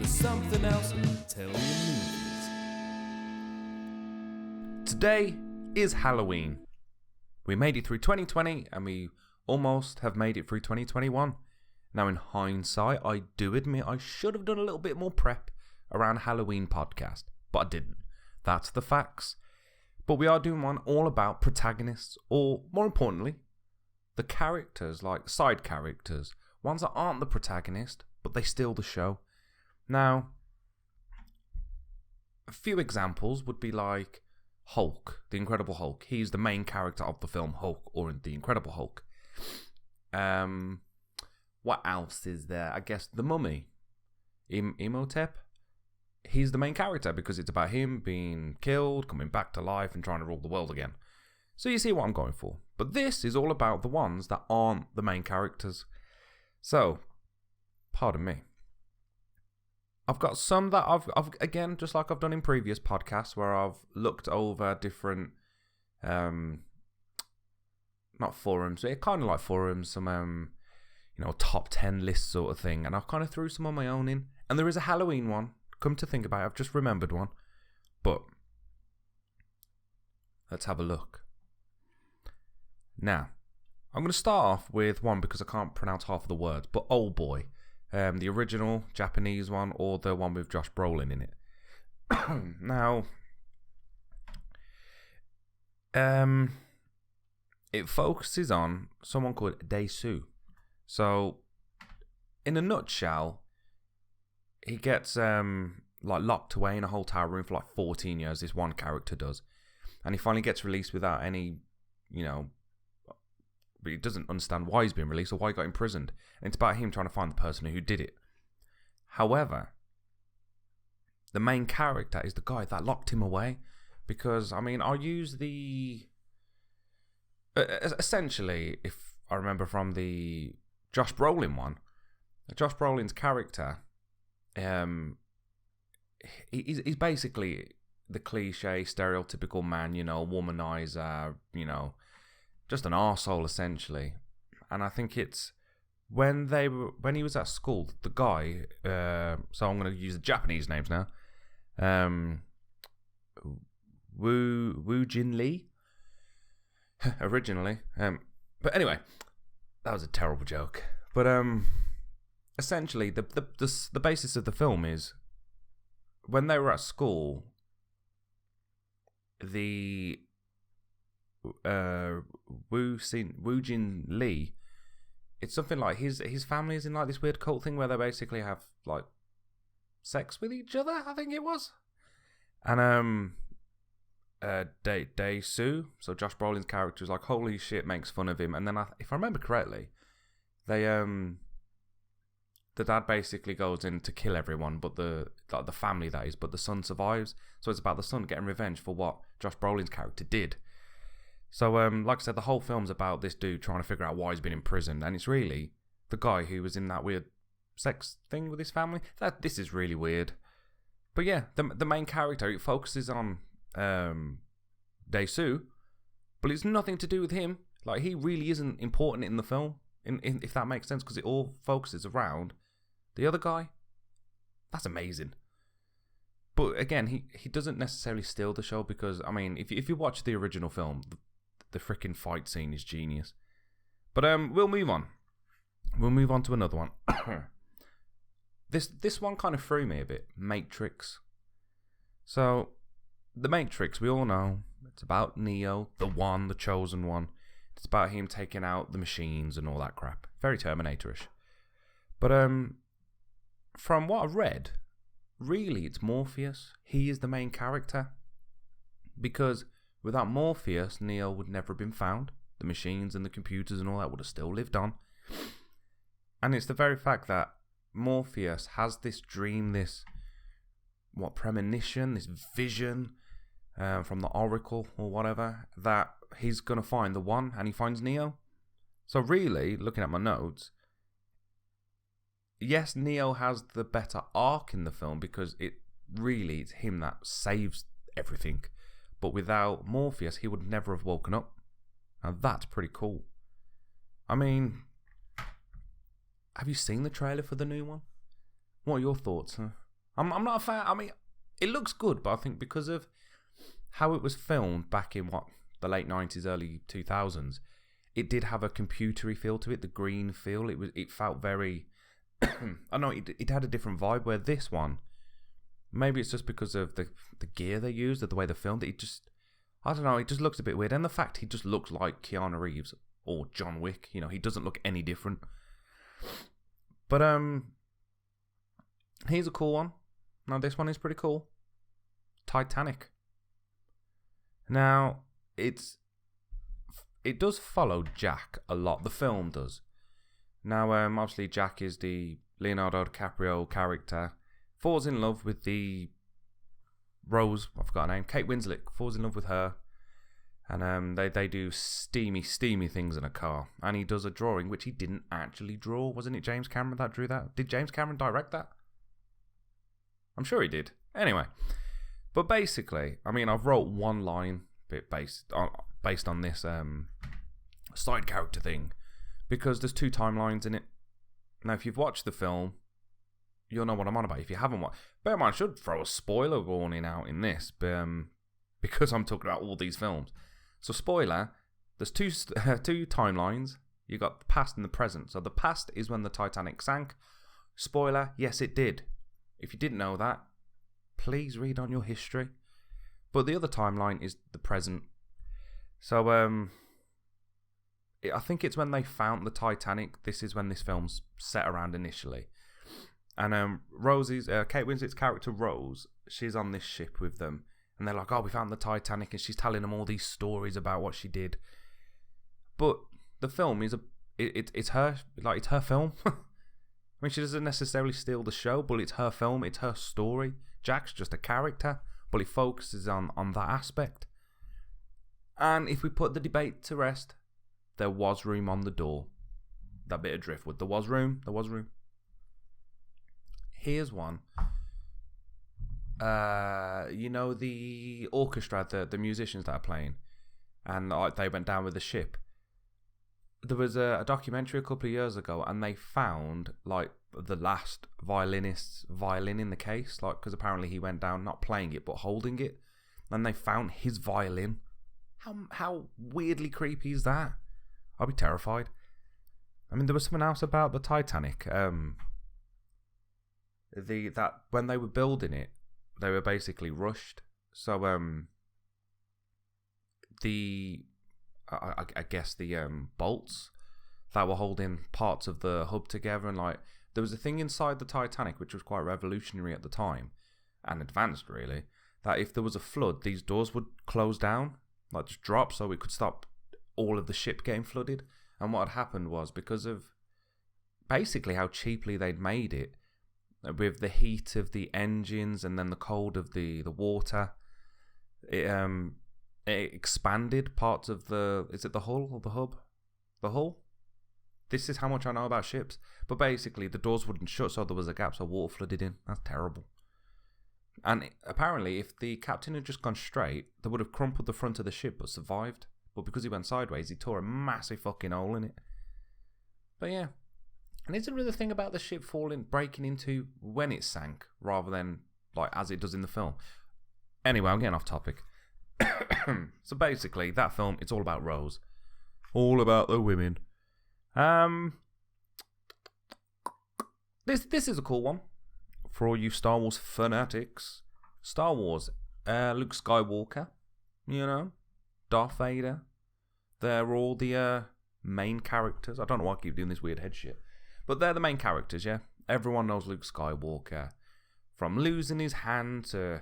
for something else. Tell me movies. Today is Halloween. We made it through 2020 and we almost have made it through 2021. Now in hindsight, I do admit I should have done a little bit more prep around Halloween podcast, but I didn't. That's the facts. But we are doing one all about protagonists, or more importantly, the characters, like side characters, ones that aren't the protagonist, but they steal the show. Now, a few examples would be like Hulk, the Incredible Hulk. He's the main character of the film Hulk, or the Incredible Hulk. What else is there? I guess the Mummy, Imhotep. He's the main character because it's about him being killed, coming back to life, and trying to rule the world again. So you see what I'm going for. But this is all about the ones that aren't the main characters. So, pardon me. I've got some that I've again, just like I've done in previous podcasts, where I've looked over different, not forums, but kind of like forums, some, top 10 list sort of thing. And I've kind of threw some on my own in. And there is a Halloween one. Come to think about it, I've just remembered one. But let's have a look. Now, I'm going to start off with one because I can't pronounce half of the words. But Old Boy. The original Japanese one, or the one with Josh Brolin in it. Now, it focuses on someone called Dae-soo. So, in a nutshell, he gets locked away in a hotel room for like 14 years. This one character does, and he finally gets released without any, but he doesn't understand why he's been released or why he got imprisoned. And it's about him trying to find the person who did it. However, the main character is the guy that locked him away. Because, I'll use the... essentially, if I remember from the Josh Brolin one, Josh Brolin's character, he's basically the cliche, stereotypical man, womanizer, just an arsehole essentially. And I think it's when he was at school, the guy, so I'm going to use the Japanese names now, Woo Jin Lee, originally. But anyway, that was a terrible joke. But essentially, the basis of the film is when they were at school, the Woo Jin Lee, it's something like his family is in like this weird cult thing where they basically have like sex with each other, I think it was. And Dae-soo, so Josh Brolin's character is like, holy shit, makes fun of him. And then if I remember correctly, they the dad basically goes in to kill everyone, but the family, that is, but the son survives. So it's about the son getting revenge for what Josh Brolin's character did. So, like I said, the whole film's about this dude trying to figure out why he's been imprisoned, and it's really the guy who was in that weird sex thing with his family. This is really weird. But yeah, the main character, it focuses on Dae-soo, but it's nothing to do with him. Like, he really isn't important in the film, if that makes sense, because it all focuses around the other guy. That's amazing. But again, he doesn't necessarily steal the show because, if you watch the original film, the freaking fight scene is genius. But we'll move on. We'll move on to another one. This one kind of threw me a bit. Matrix. So, the Matrix, we all know, it's about Neo, the chosen one. It's about him taking out the machines and all that crap. Very Terminator-ish. But from what I've read, really it's Morpheus. He is the main character. Because without Morpheus, Neo would never have been found. The machines and the computers and all that would have still lived on. And it's the very fact that Morpheus has this dream, this premonition, this vision from the Oracle or whatever, that he's going to find the one, and he finds Neo. So really, looking at my notes, yes, Neo has the better arc in the film because it's him that saves everything. But without Morpheus, he would never have woken up. Now that's pretty cool. Have you seen the trailer for the new one? What are your thoughts? I'm not a fan. I mean, it looks good, but I think because of how it was filmed back in the late 90s, early 2000s, it did have a computery feel to it. The green feel. It felt very. I don't know. It had a different vibe. Where this one, maybe it's just because of the gear they used or the way they filmed it. I don't know. It just looks a bit weird, and the fact he just looks like Keanu Reeves or John Wick. He doesn't look any different. But here's a cool one. Now this one is pretty cool. Titanic. Now it does follow Jack a lot. The film does. Now obviously Jack is the Leonardo DiCaprio character. Falls in love with the Rose. I forgot her name. Kate Winslet falls in love with her. And they do steamy things in a car. And he does a drawing which he didn't actually draw. Wasn't it James Cameron that drew that? Did James Cameron direct that? I'm sure he did. Anyway. But basically, I mean, I've wrote one line based on this side character thing. Because there's 2 timelines in it. Now, if you've watched the film, you'll know what I'm on about. If you haven't watched... Bear in mind, I should throw a spoiler warning out in this. Because I'm talking about all these films. So, spoiler, there's two timelines. You got the past and the present. So, the past is when the Titanic sank. Spoiler, yes, it did. If you didn't know that, please read on your history. But the other timeline is the present. So, I think it's when they found the Titanic. This is when this film's set around initially. And Kate Winslet's character, Rose, she's on this ship with them. And they're like, oh, we found the Titanic, and she's telling them all these stories about what she did. But the film is it's her film. I mean, she doesn't necessarily steal the show, but it's her film, it's her story. Jack's just a character, but he focuses on that aspect. And if we put the debate to rest, there was room on the door. That bit of driftwood. There was room. Here's one. The orchestra, the musicians that are playing, and they went down with the ship. There was a documentary a couple of years ago, and they found the last violinist's violin in the case, because apparently he went down not playing it but holding it, and they found his violin. How weirdly creepy is that? I'll be terrified. I mean, there was something else about the Titanic. That when they were building it, they were basically rushed. So I guess the bolts that were holding parts of the hub together, and there was a thing inside the Titanic which was quite revolutionary at the time and advanced really, that if there was a flood, these doors would close down, just drop, so it could stop all of the ship getting flooded. And what had happened was, because of basically how cheaply they'd made it, with the heat of the engines and then the cold of the water, it expanded parts of is it the hull or the hub? The hull? This is how much I know about ships. But basically, the doors wouldn't shut, so there was a gap, so water flooded in. That's terrible. And apparently, if the captain had just gone straight, they would have crumpled the front of the ship but survived. But because he went sideways, he tore a massive fucking hole in it. But yeah. And isn't really the thing about the ship breaking into when it sank, rather than as it does in the film? Anyway, I'm getting off topic. So basically, that film, it's all about Rose. All about the women. This is a cool one. For all you Star Wars fanatics. Star Wars. Luke Skywalker. Darth Vader. They're all the main characters. I don't know why I keep doing this weird head shit. But they're the main characters, yeah? Everyone knows Luke Skywalker. From losing his hand to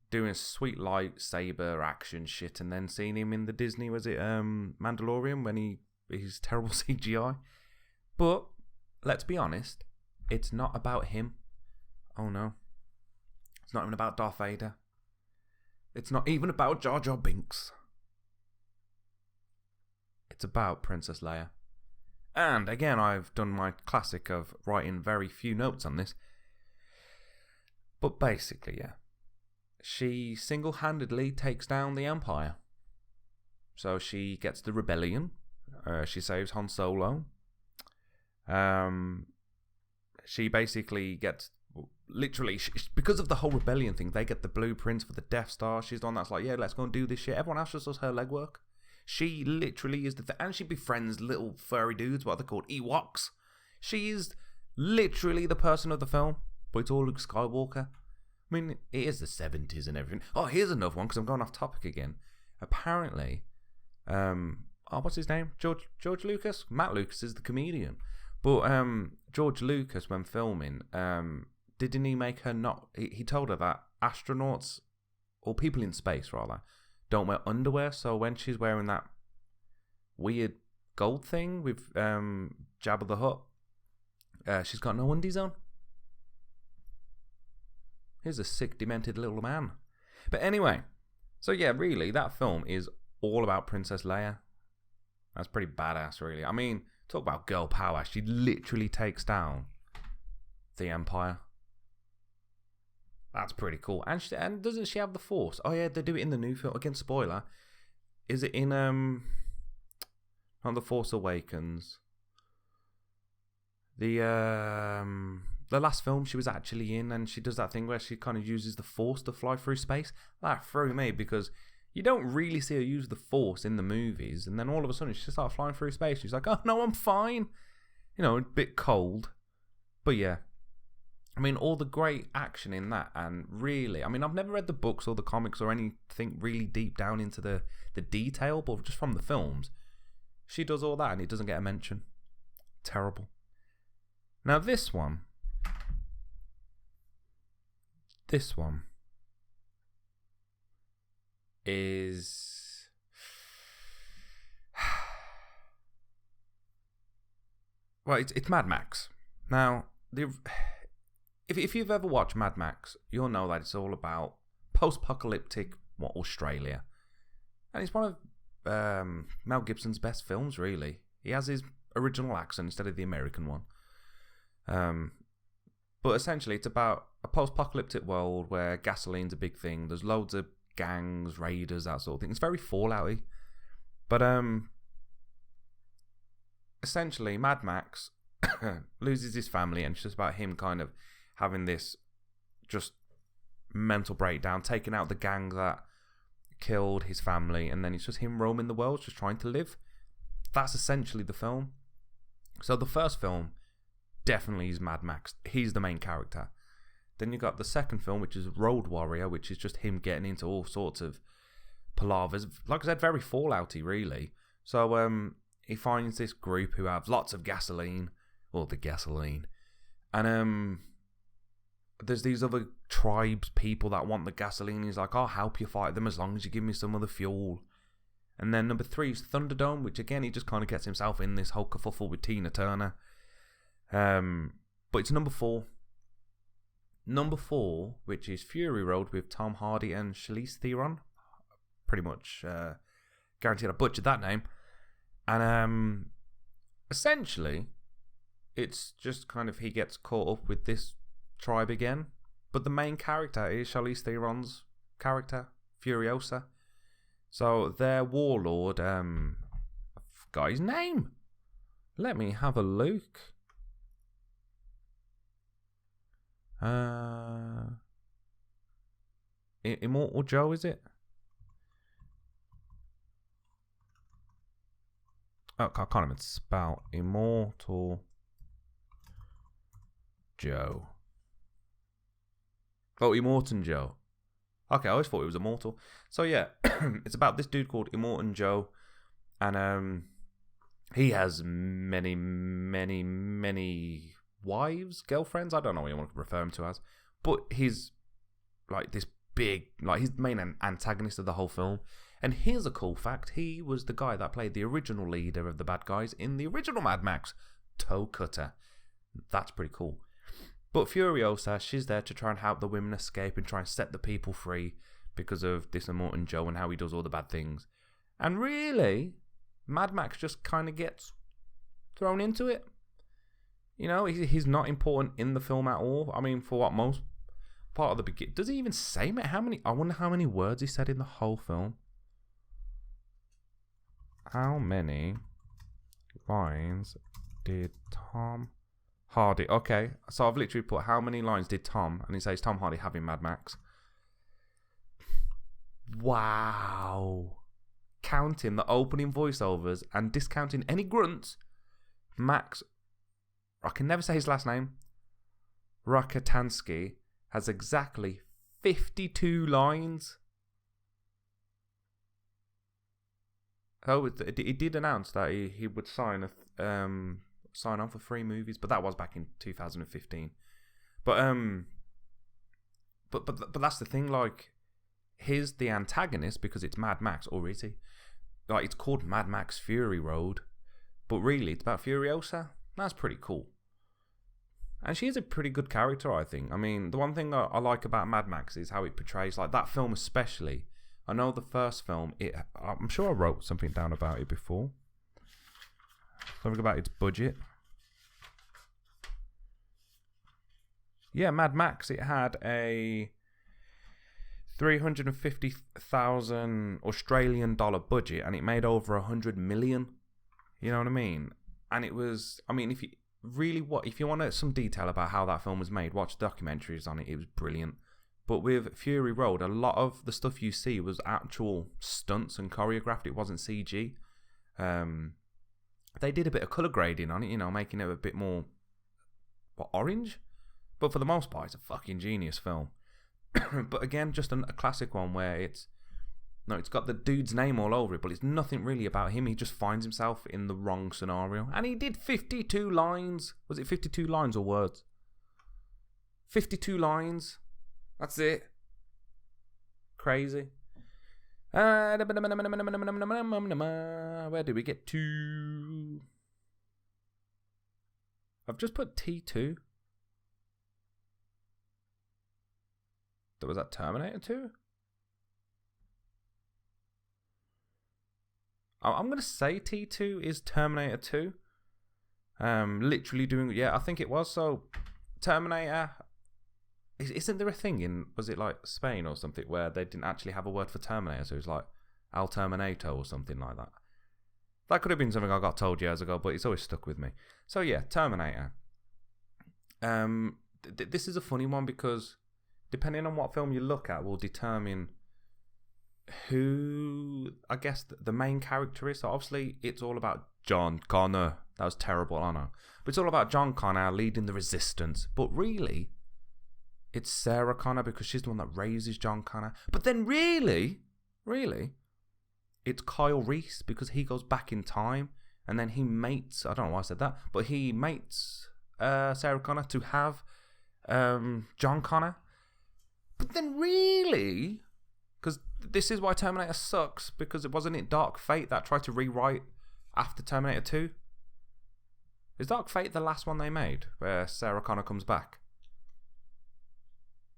doing sweet lightsaber action shit, and then seeing him in the Disney, was it Mandalorian, when he's terrible CGI. But, let's be honest, it's not about him. Oh no. It's not even about Darth Vader. It's not even about Jar Jar Binks. It's about Princess Leia. And again, I've done my classic of writing very few notes on this. But basically, yeah. She single-handedly takes down the Empire. So she gets the rebellion. She saves Han Solo. She basically gets literally, because of the whole rebellion thing, they get the blueprints for the Death Star. She's the one that's like, yeah, let's go and do this shit. Everyone else just does her legwork. She literally is and she befriends little furry dudes, what are they called? Ewoks. She is literally the person of the film, but it's all Luke Skywalker. I mean, it is the 70s and everything. Oh, here's another one, because I'm going off topic again. Apparently, what's his name? George Lucas? Matt Lucas is the comedian. But George Lucas, when filming, didn't he make her not... He told her that astronauts, or people in space, rather, don't wear underwear, so when she's wearing that weird gold thing with Jabba the Hutt, she's got no undies on. Here's a sick, demented little man. But anyway, so yeah, really, that film is all about Princess Leia. That's pretty badass, really. I mean, talk about girl power. She literally takes down the Empire. That's pretty cool. And doesn't she have the Force? Oh yeah, they do it in the new film. Again, spoiler. Is it in on The Force Awakens? The last film she was actually in, and she does that thing where she kind of uses the Force to fly through space. That threw me, because you don't really see her use the Force in the movies, and then all of a sudden she just starts flying through space. She's like, oh no, I'm fine. You know, a bit cold. But yeah. I mean, all the great action in that, and really, I mean, I've never read the books or the comics or anything really deep down into the detail, but just from the films, she does all that and it doesn't get a mention. Terrible. Now this one is... Well, it's Mad Max. Now, If you've ever watched Mad Max, you'll know that it's all about post-apocalyptic Australia. And it's one of Mel Gibson's best films, really. He has his original accent instead of the American one. But essentially, it's about a post-apocalyptic world where gasoline's a big thing. There's loads of gangs, raiders, that sort of thing. It's very Fallout-y. But essentially, Mad Max loses his family, and it's just about him kind of having this just mental breakdown, taking out the gang that killed his family, and then it's just him roaming the world, just trying to live. That's essentially the film. So the first film definitely is Mad Max. He's the main character. Then you got the second film, which is Road Warrior, which is just him getting into all sorts of palavers. Like I said, very Fallout-y, really. So he finds this group who have lots of gasoline, or the gasoline, and there's these other tribes, people that want the gasoline. He's like, I'll help you fight them as long as you give me some of the fuel. And then number 3 is Thunderdome, which again, he just kind of gets himself in this whole kerfuffle with Tina Turner. But it's number 4. Number 4, which is Fury Road with Tom Hardy and Charlize Theron. Pretty much guaranteed I butchered that name. And essentially, it's just kind of he gets caught up with this tribe again, but the main character is Charlize Theron's character, Furiosa. So their warlord, I forgot his name. Let me have a look. Immortal Joe, is it? Oh, I can't even spell Immortal Joe. Oh, Immortan Joe. Okay, I always thought it was Immortal. So yeah, it's about this dude called Immortan Joe, and he has many wives, girlfriends. I don't know what you want to refer him to as, but he's like this big, like he's the main antagonist of the whole film. And here's a cool fact: he was the guy that played the original leader of the bad guys in the original Mad Max, Toe Cutter. That's pretty cool. But Furiosa, she's there to try and help the women escape and try and set the people free because of this Immortan Joe and how he does all the bad things. And really, Mad Max just kind of gets thrown into it. You know, he's not important in the film at all. I mean, for what most part of the beginning. Does he even say how many? I wonder how many words he said in the whole film. How many lines did Tom Hardy. Okay, so I've literally put how many lines did Tom, and he says Tom Hardy having Mad Max. Wow. Counting the opening voiceovers and discounting any grunts, Max, I can never say his last name, Rakatansky, has exactly 52 lines. Oh, he did announce that he would sign on for 3 movies, but that was back in 2015. But that's the thing. Like, he's the antagonist because it's Mad Max, or is he? Like, it's called Mad Max Fury Road, but really it's about Furiosa. That's pretty cool. And she's a pretty good character, I think. I mean, the one thing I like about Mad Max is how it portrays, like, that film especially. I know the first film, I'm sure I wrote something down about it before. Something about its budget. Yeah, Mad Max, it had a 350,000 Australian dollar budget, and it made over 100 million. You know what I mean? And it was, I mean, if you want some detail about how that film was made, watch documentaries on it. It was brilliant. But with Fury Road, a lot of the stuff you see was actual stunts and choreographed. It wasn't CG. They did a bit of colour grading on it, you know, making it a bit more orange. But for the most part, it's a fucking genius film. But again, just a classic one where it's got the dude's name all over it, but it's nothing really about him. He just finds himself in the wrong scenario. And he did 52 lines. Was it 52 lines or words? 52 lines. That's it. Crazy. Where did we get to? I've just put T2. Was that Terminator 2? I'm going to say T2 is Terminator 2. Literally doing... Yeah, I think it was. So, Terminator... Isn't there a thing in... Was it like Spain or something where they didn't actually have a word for Terminator? So it was like Al Terminato or something like that. That could have been something I got told years ago, but it's always stuck with me. So yeah, Terminator. This is a funny one because depending on what film you look at will determine who, I guess, the main character is. So obviously, it's all about John Connor. That was terrible, I know. But it's all about John Connor leading the resistance. But really, it's Sarah Connor because she's the one that raises John Connor. But then really, it's Kyle Reese because he goes back in time and then he mates, I don't know why I said that, but he mates Sarah Connor to have John Connor. But then really, because this is why Terminator sucks, because it wasn't Dark Fate that tried to rewrite after Terminator 2? Is Dark Fate the last one they made where Sarah Connor comes back?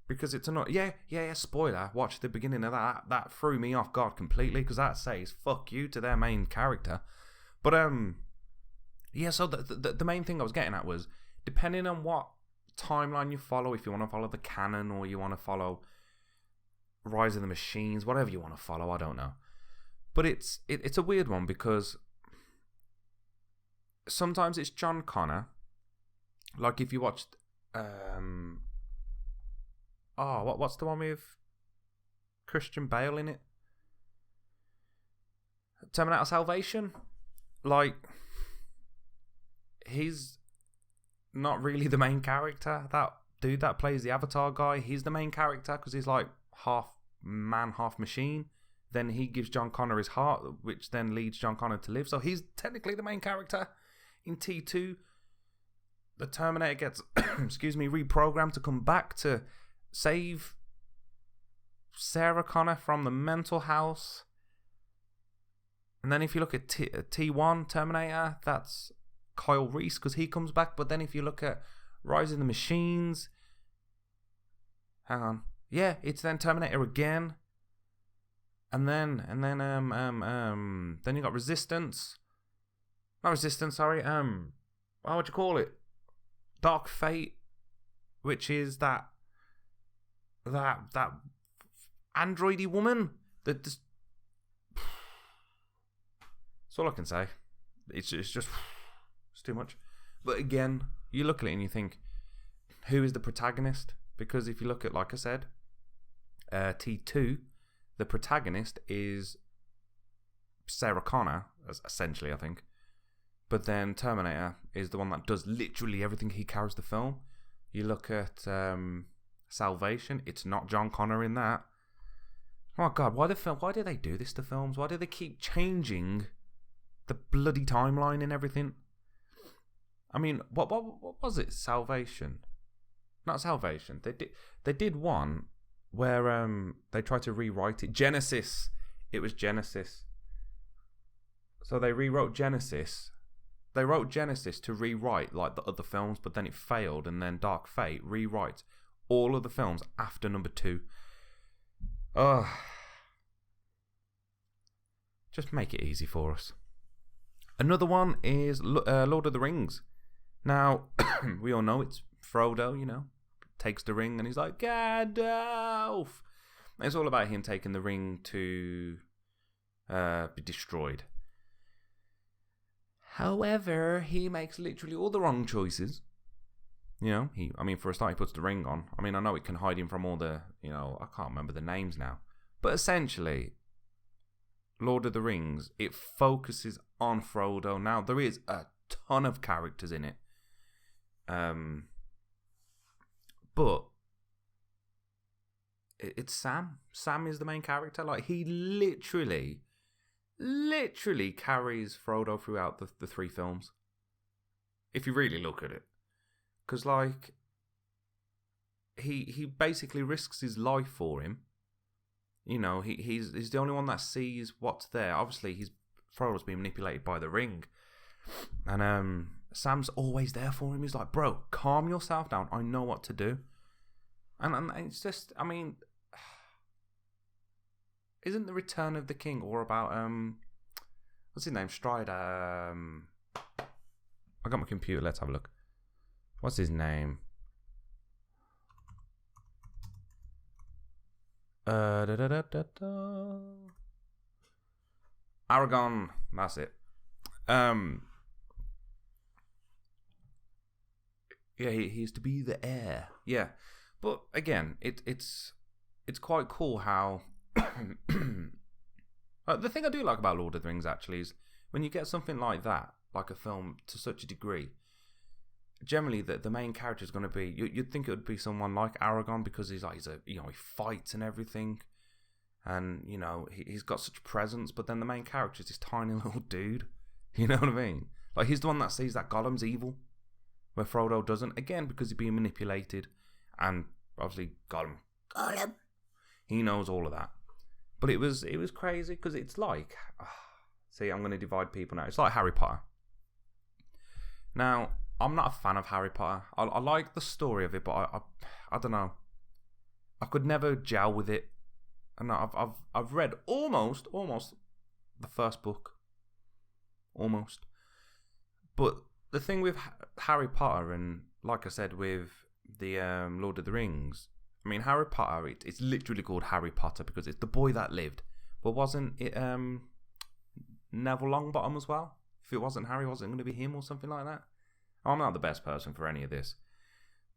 Because it's not... Yeah, spoiler. Watch the beginning of that. That threw me off guard completely because that says fuck you to their main character. But, yeah, so the main thing I was getting at was, depending on what timeline you follow, if you want to follow the canon or you want to follow Rise of the Machines, whatever you want to follow, I don't know. But it's a weird one because sometimes it's John Connor. Like if you watched... what's the one with Christian Bale in it? Terminator Salvation? Like, he's not really the main character. That dude that plays the Avatar guy, he's the main character because he's like half man, half machine. Then he gives John Connor his heart, which then leads John Connor to live. So he's technically the main character. In T2, the Terminator gets, reprogrammed to come back to save Sarah Connor from the mental house. And then if you look at T1 Terminator, that's Kyle Reese because he comes back. But then if you look at Rise of the Machines, hang on, yeah, it's then Terminator again. And then you got Resistance. Not Resistance, sorry. What would you call it? Dark Fate, which is that androidy woman. That's all I can say. It's too much. But again, you look at it and you think, who is the protagonist? Because if you look at, like I said, T2, the protagonist is Sarah Connor, essentially, I think. But then Terminator is the one that does literally everything. He carries the film. You look at Salvation, it's not John Connor in that. Oh my God, why do they do this to films? Why do they keep changing the bloody timeline and everything? I mean, what was it? Salvation? Not Salvation. They did one where they tried to rewrite it. Genesis. It was Genesis. So they rewrote Genesis. They wrote Genesis to rewrite like the other films, but then it failed, and then Dark Fate rewrites all of the films after number 2. Ugh. Just make it easy for us. Another one is Lord of the Rings. Now, we all know it's Frodo, you know, takes the ring and he's like, Gandalf! And it's all about him taking the ring to be destroyed. However, he makes literally all the wrong choices. You know, for a start, he puts the ring on. I mean, I know it can hide him from all the, I can't remember the names now. But essentially, Lord of the Rings, it focuses on Frodo. Now, there is a ton of characters in it. But it's Sam. Sam is the main character. Like, he literally carries Frodo throughout the 3 films. If you really look at it. Because, like, he basically risks his life for him. You know, he's the only one that sees what's there. Obviously, Frodo's being manipulated by the ring. And Sam's always there for him. He's like, bro, calm yourself down. I know what to do. And it's just, I mean, isn't the Return of the King all about, what's his name? Strider. I got my computer. Let's have a look. What's his name? Aragon. That's it. Yeah, he's to be the heir. Yeah, but again, it's quite cool how. The thing I do like about Lord of the Rings actually is when you get something like that, like a film to such a degree. Generally, the main character is going to be. You'd think it would be someone like Aragon because he fights and everything, and he's got such presence. But then the main character is this tiny little dude. You know what I mean? Like, he's the one that sees that Gollum's evil, where Frodo doesn't. Again, because he's being manipulated, and obviously Gollum, he knows all of that. But it was crazy because it's like, see, I'm going to divide people now. It's like Harry Potter. Now, I'm not a fan of Harry Potter. I like the story of it, but I don't know. I could never gel with it. And I've read almost the first book, almost. But the thing with Harry Potter, and like I said with the Lord of the Rings, I mean, Harry Potter, it's literally called Harry Potter because it's the boy that lived. But wasn't it Neville Longbottom as well? If it wasn't Harry, was it going to be him or something like that? I'm not the best person for any of this.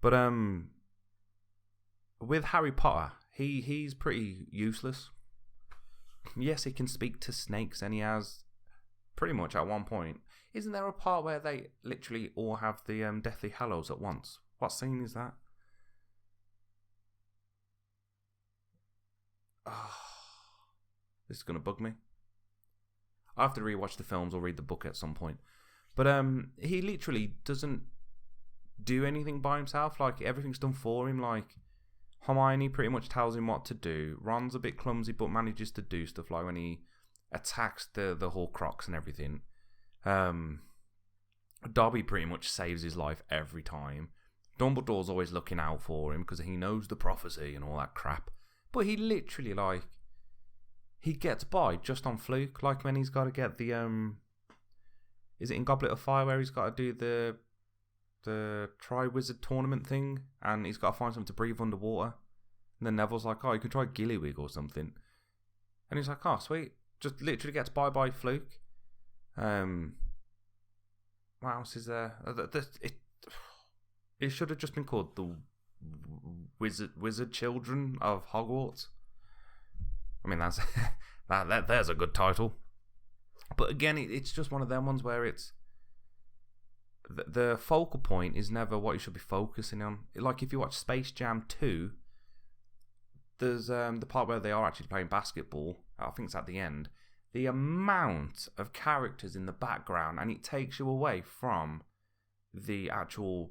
But with Harry Potter, he's pretty useless. Yes, he can speak to snakes, and he has pretty much at one point. Isn't there a part where they literally all have the Deathly Hallows at once? What scene is that? Oh, this is going to bug me. I'll have to rewatch the films or read the book at some point. But he literally doesn't do anything by himself. Like, everything's done for him. Like, Hermione pretty much tells him what to do. Ron's a bit clumsy but manages to do stuff, like when he attacks the Horcrux and everything. Dobby pretty much saves his life every time. Dumbledore's always looking out for him because he knows the prophecy and all that crap. But he literally, like, he gets by just on fluke. Like when he's got to get the is it in Goblet of Fire where he's got to do the Tri-Wizard tournament thing, and he's got to find something to breathe underwater. And then Neville's like, oh, you can try Gilliwig or something. And he's like, oh, sweet. Just literally gets by fluke. What else is there? It should have just been called the Wizard Children of Hogwarts. I mean, that's there's a good title. But again, it's just one of them ones where it's the focal point is never what you should be focusing on. Like if you watch Space Jam 2, there's the part where they are actually playing basketball. I think it's at the end. The amount of characters in the background, and it takes you away from the actual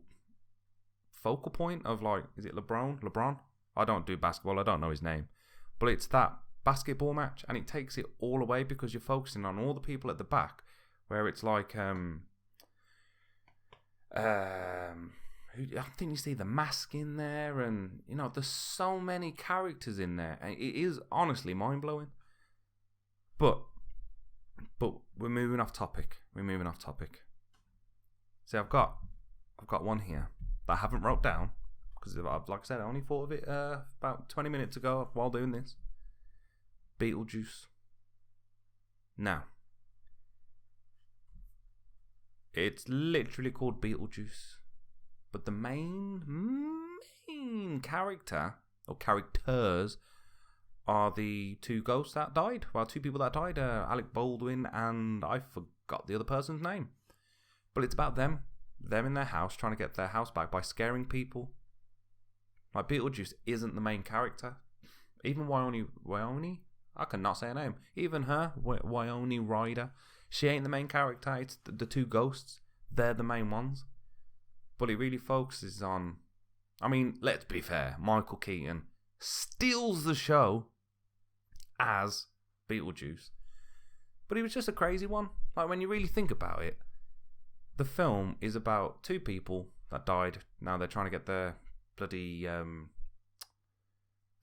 focal point of, like, is it LeBron? I don't do basketball, I don't know his name. But it's that basketball match, and it takes it all away because you're focusing on all the people at the back, where it's like, I think you see the Mask in there, and, you know, there's so many characters in there, and it is honestly mind-blowing. But we're moving off topic. See, I've got one here that I haven't wrote down because, like I said, I only thought of it about 20 minutes ago while doing this. Beetlejuice. Now, it's literally called Beetlejuice, but the main character or characters are the two ghosts that died. Well, two people that died, Alec Baldwin and I forgot the other person's name. But it's about them in their house trying to get their house back by scaring people. Like, Beetlejuice isn't the main character. Even Wyone, I cannot say her name. Even her, Wyone Ryder, she ain't the main character. It's the two ghosts. They're the main ones. But it really focuses on, I mean, let's be fair, Michael Keaton steals the show as Beetlejuice. But he was just a crazy one. Like, when you really think about it, the film is about two people that died. Now they're trying to get their bloody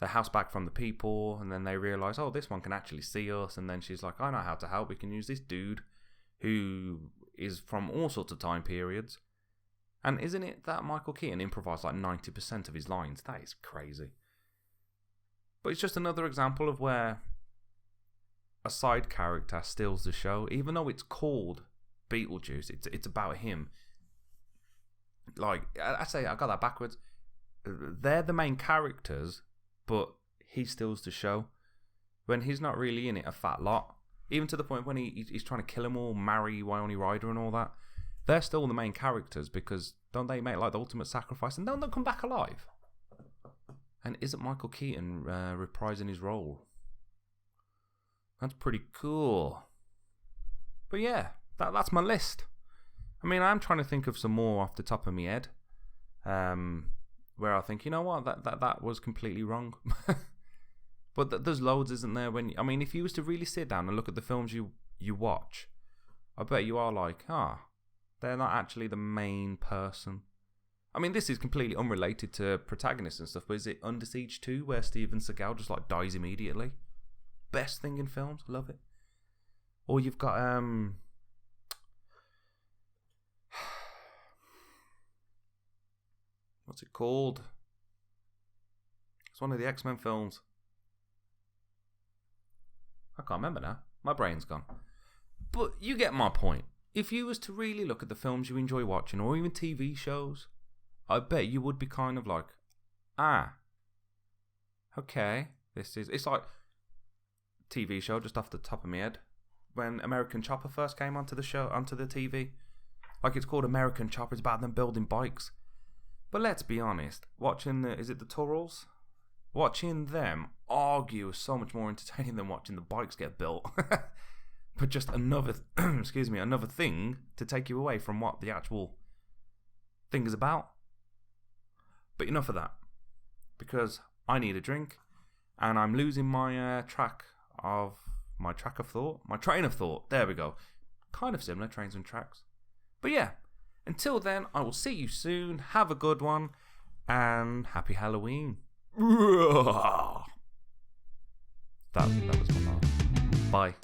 their house back from the people, and then they realise, oh, this one can actually see us, and then she's like, I know how to help. We can use this dude who is from all sorts of time periods. And isn't it that Michael Keaton improvised like 90% of his lines? That is crazy. But it's just another example of where a side character steals the show, even though it's called Beetlejuice. It's about him. Like, I say, I got that backwards. They're the main characters, but he steals the show when he's not really in it a fat lot. Even to the point when he's trying to kill them all, marry Wyone Ryder and all that. They're still the main characters because don't they make like the ultimate sacrifice and don't they come back alive? And isn't Michael Keaton reprising his role? That's pretty cool. But yeah, that's my list. I mean, I'm trying to think of some more off the top of my head, where I think, you know what, that was completely wrong. But there's loads, isn't there? If you was to really sit down and look at the films you watch, I bet you are like, they're not actually the main person. I mean, this is completely unrelated to protagonists and stuff, but is it Under Siege 2 where Steven Seagal just like dies immediately? Best thing in films, love it. Or you've got what's it called? It's one of the X-Men films. I can't remember now. My brain's gone. But you get my point. If you was to really look at the films you enjoy watching, or even TV shows, I bet you would be kind of like, okay, it's like TV show just off the top of my head. When American Chopper first came onto the TV, like it's called American Chopper, it's about them building bikes. But let's be honest, watching the Turrells? Watching them argue is so much more entertaining than watching the bikes get built. But just another thing to take you away from what the actual thing is about. But enough of that, because I need a drink, and I'm losing my train of thought. There we go. Kind of similar, trains and tracks. But yeah, until then, I will see you soon. Have a good one, and happy Halloween. That was my laugh. Bye.